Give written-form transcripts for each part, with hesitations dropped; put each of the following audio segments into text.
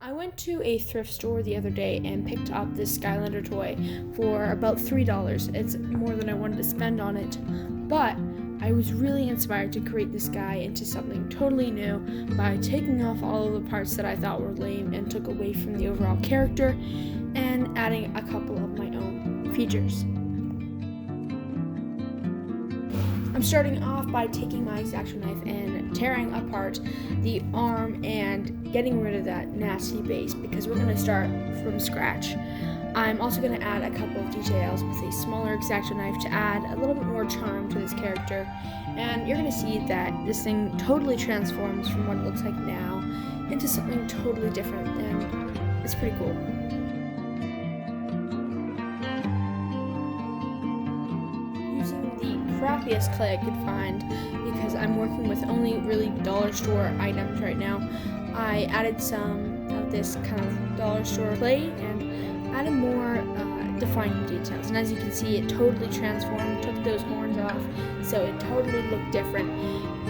I went to a thrift store the other day and picked up this Skylander toy for about $3. It's more than I wanted to spend on it, but I was really inspired to create this guy into something totally new by taking off all of the parts that I thought were lame and took away from the overall character and adding a couple of my own features. I'm starting off by taking my X-Acto knife and tearing apart the arm and getting rid of that nasty base because we're going to start from scratch. I'm also going to add a couple of details with a smaller X-Acto knife to add a little bit more charm to this character, and you're going to see that this thing totally transforms from what it looks like now into something totally different, and it's pretty cool. Crappiest clay I could find because I'm working with only really dollar store items right now. I added some of this kind of dollar store clay and added more defining details, and as you can see, it totally transformed, took those horns off, so it totally looked different.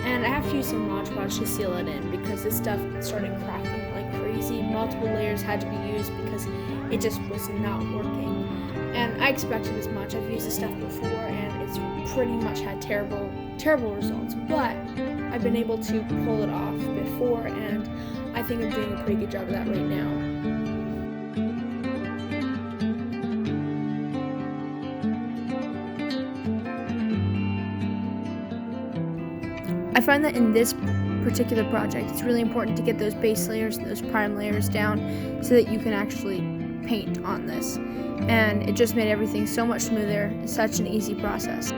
And I have to use some Mod Podge to seal it in because this stuff started cracking like crazy. Multiple layers had to be used because it just was not working, and I expected as much. I've used this stuff before and it's pretty much had terrible results, but I've been able to pull it off before, and I think I'm doing a pretty good job of that right now. I find that in this particular project, it's really important to get those base layers and those prime layers down so that you can actually paint on this. And it just made everything so much smoother. It's such an easy process.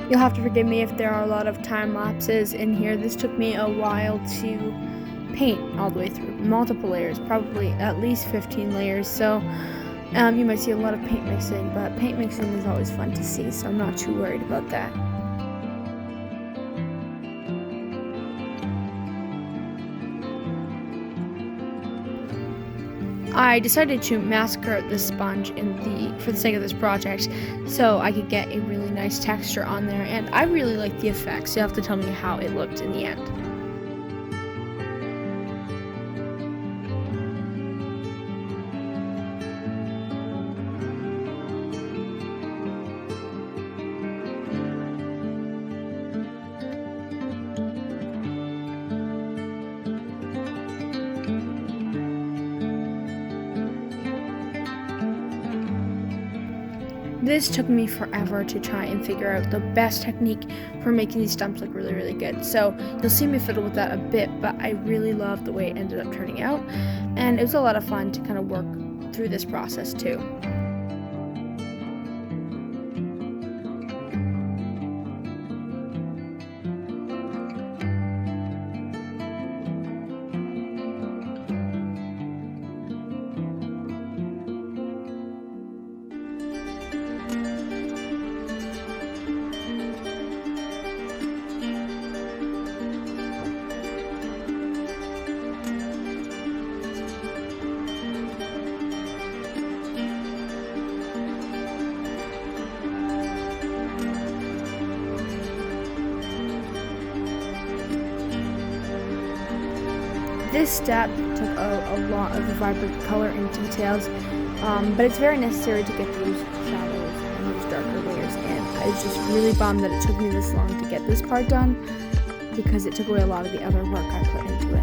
You'll have to forgive me if there are a lot of time lapses in here. This took me a while to paint all the way through. Multiple layers, probably at least 15 layers. So you might see a lot of paint mixing, but paint mixing is always fun to see, so I'm not too worried about that. I decided to massacre the sponge for the sake of this project so I could get a really nice texture on there, and I really like the effects. You'll have to tell me how it looked in the end. This took me forever to try and figure out the best technique for making these stumps look really, really good. So you'll see me fiddle with that a bit, but I really love the way it ended up turning out. And it was a lot of fun to kind of work through this process too. This step took a lot of vibrant color and details, but it's very necessary to get those shadows and those darker layers in. I was just really bummed that it took me this long to get this part done because it took away a lot of the other work I put into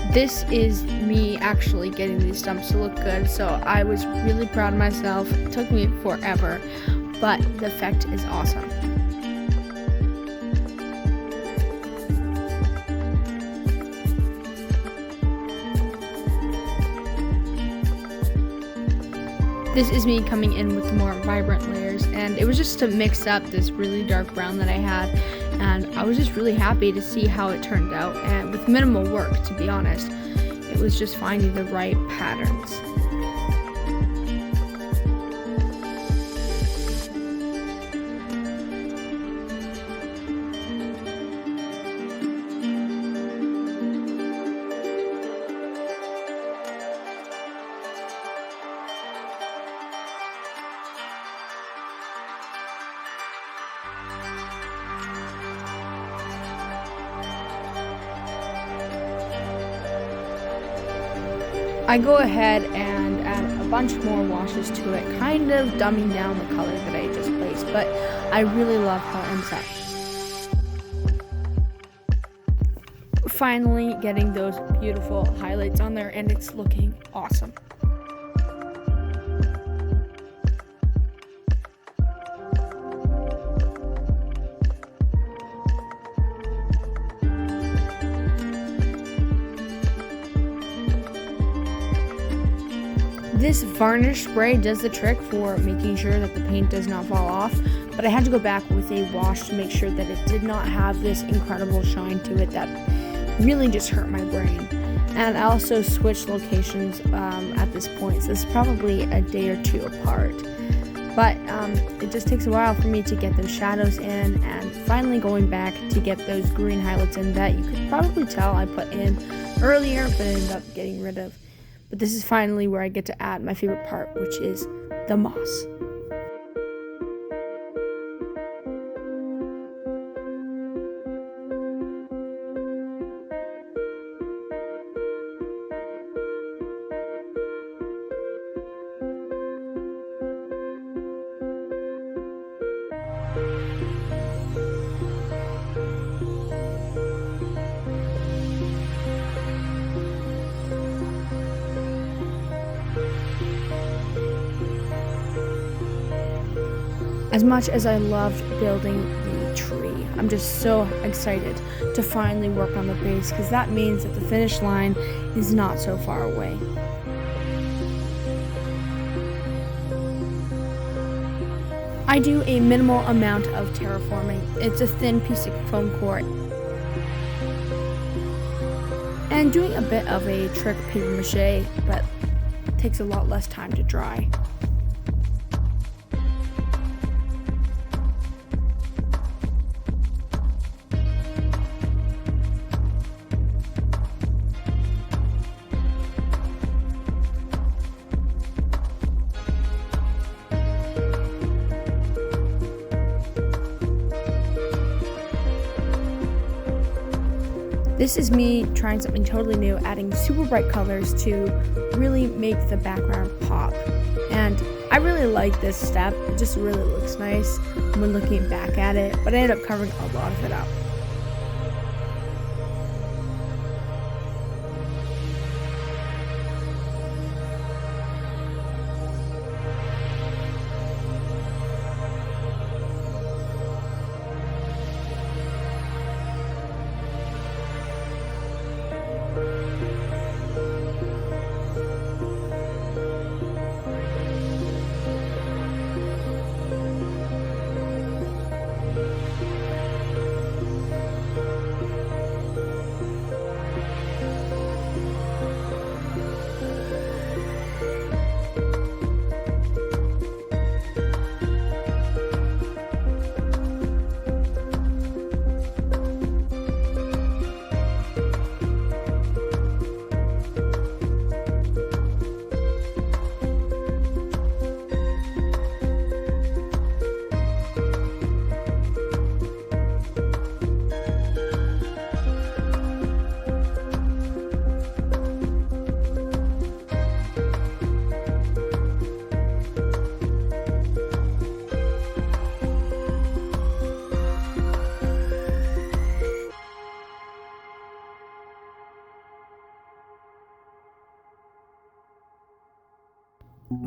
it. This is me actually getting these stumps to look good, so I was really proud of myself. It took me forever, but the effect is awesome. This is me coming in with more vibrant layers, and it was just to mix up this really dark brown that I had, and I was just really happy to see how it turned out, and with minimal work, to be honest. It was just finding the right patterns. I go ahead and add a bunch more washes to it, kind of dumbing down the color that I just placed, but I really love how it ends up. Finally getting those beautiful highlights on there, and it's looking awesome. This varnish spray does the trick for making sure that the paint does not fall off, but I had to go back with a wash to make sure that it did not have this incredible shine to it that really just hurt my brain. And I also switched locations at this point, so this is probably a day or two apart. But it just takes a while for me to get those shadows in, and finally going back to get those green highlights in that you could probably tell I put in earlier but ended up getting rid of. But this is finally where I get to add my favorite part, which is the moss. As much as I loved building the tree, I'm just so excited to finally work on the base, because that means that the finish line is not so far away. I do a minimal amount of terraforming. It's a thin piece of foam core. And doing a bit of a trick paper mache, but it takes a lot less time to dry. This is me trying something totally new, adding super bright colors to really make the background pop. And I really like this step. It just really looks nice when looking back at it, but I ended up covering a lot of it up.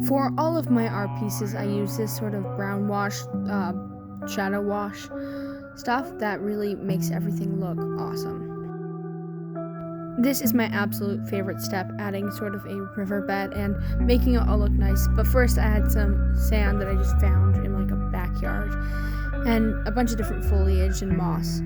For all of my art pieces, I use this sort of brown wash, shadow wash stuff that really makes everything look awesome. This is my absolute favorite step, adding sort of a riverbed and making it all look nice. But first I had some sand that I just found in like a backyard and a bunch of different foliage and moss.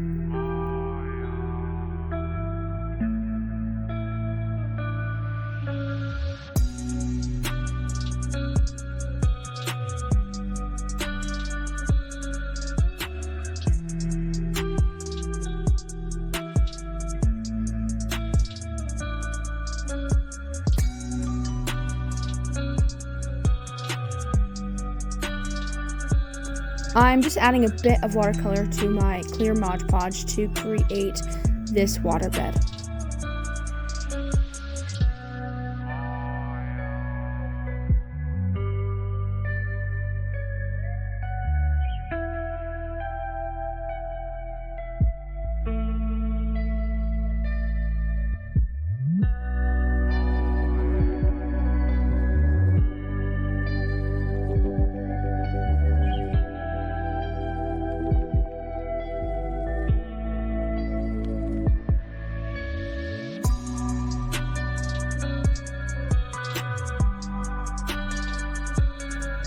I'm just adding a bit of watercolor to my clear Mod Podge to create this waterbed.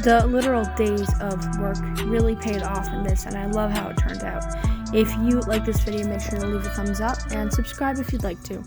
The literal days of work really paid off in this, and I love how it turned out. If you like this video, make sure to leave a thumbs up and subscribe if you'd like to.